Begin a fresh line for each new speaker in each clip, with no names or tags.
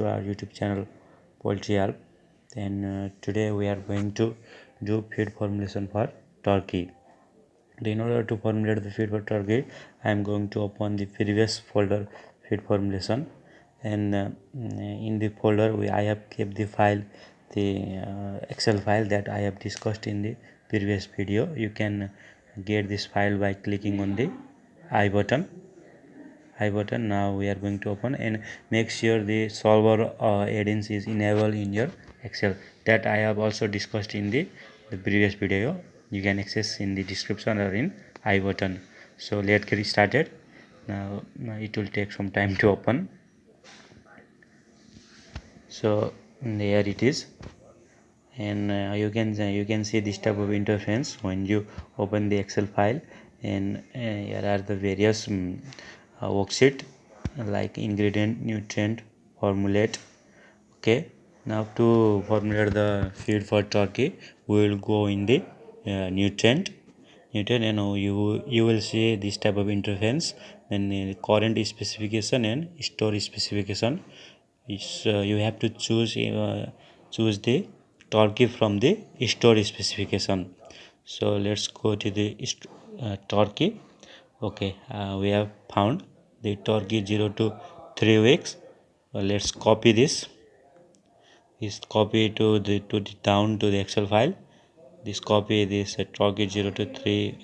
to our YouTube channel Poultry. Then today we are going to do feed formulation for turkey. In order to formulate the feed for turkey, I am going to open the previous folder feed formulation, and in the folder I have kept the file, the Excel file that I have discussed in the previous video. You can get this file by clicking on the I button. Now we are going to open and make sure the solver add-ins is enabled in your Excel, that I have also discussed in the previous video. You can access in the description or in I button. So let's get started. Now it will take some time to open. So there it is, and you can see this type of interface when you open the Excel file, and here are the various worksheet like ingredient, nutrient, formulate. Okay, now to formulate the feed for turkey, we will go in the nutrient, and you will see this type of interface, and current specification and store specification. You have to choose the turkey from the store specification. So let's go to the turkey. Okay, we have found the turkey 0 to 3 weeks. Let's copy this copy to the down to the Excel file. This copy this turkey 0 to 3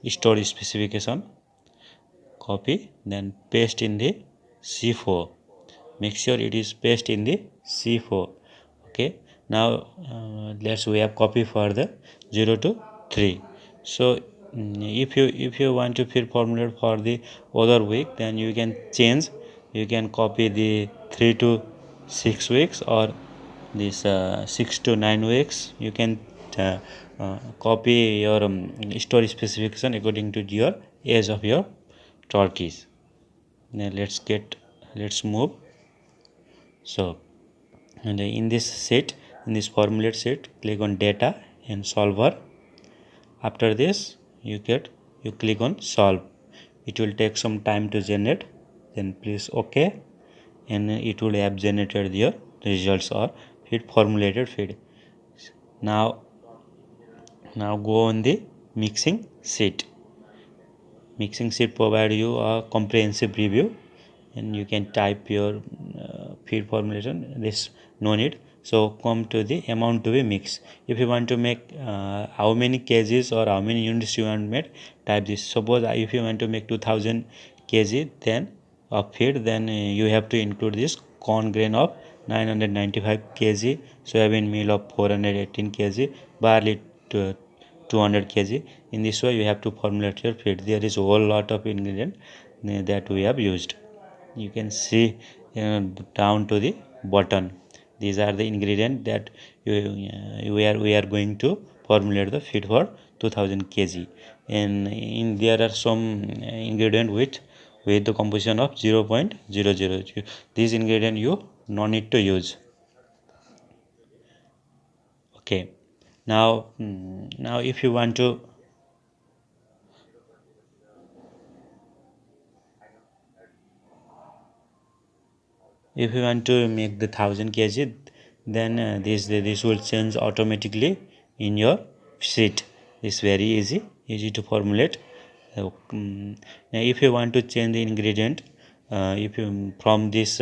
store specification, copy, then paste in the C4. Make sure it is paste in the C4. Okay, now we have copy for the 0 to 3. So if you want to fill formula for the other week, then you can change. You can copy the 3 to 6 weeks, or this 6 to 9 weeks. You can copy your store specification according to your age of your turkeys. Now let's move. So, and in this formulate sheet, click on data and solver. After this, you click on solve. It will take some time to generate. Then please OK, and it will have generated your results or formulated feed. Now go on the mixing sheet. Mixing sheet provide you a comprehensive review, and you can type your feed formulation. This no need. So come to the amount to be mixed. If you want to make how many kgs or how many units you want to make, type this. Suppose if you want to make 2000 kg then of feed, then you have to include this corn grain of 995 kg, soybean meal of 418 kg, barley to 200 kg. In this way you have to formulate your feed. There is a whole lot of ingredient that we have used. You can see down to the bottom. These are the ingredients that we are going to formulate the feed for 2000 kg, and there are some ingredient with the composition of 0.00. These ingredient you no need to use. Okay, now if you want to make the 1000 kg, then this will change automatically in your sheet. It's very easy to formulate. If you want to change the ingredient, if you from this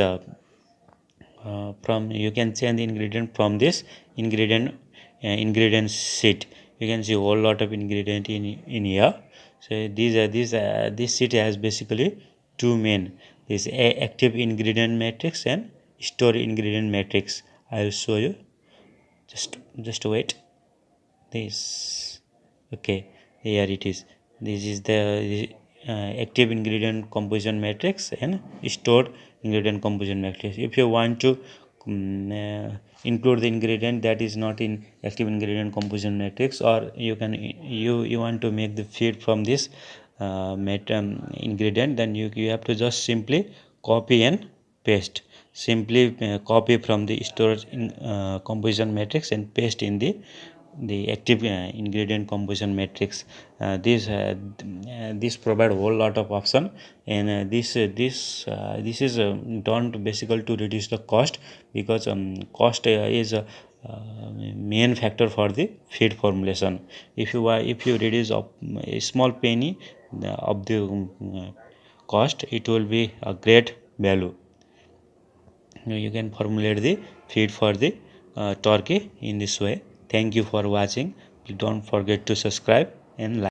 from you can change the ingredient from this ingredient sheet. You can see a whole lot of ingredient in here. So this sheet has basically two main: this active ingredient matrix and store ingredient matrix. I will show you. Just wait. This. Okay, here it is. This is the active ingredient composition matrix and stored ingredient composition matrix. If you want to include the ingredient that is not in active ingredient composition matrix, or you want to make the feed from this ingredient, then you have to just simply copy and paste. Simply copy from the stored composition matrix and paste in the the active ingredient composition matrix. This provide whole lot of option, and this is done basically to reduce the cost, because cost is main factor for the feed formulation. If you reduce a small penny of the cost, it will be a great value. You can formulate the feed for the turkey in this way. Thank you for watching. Don't forget to subscribe and like.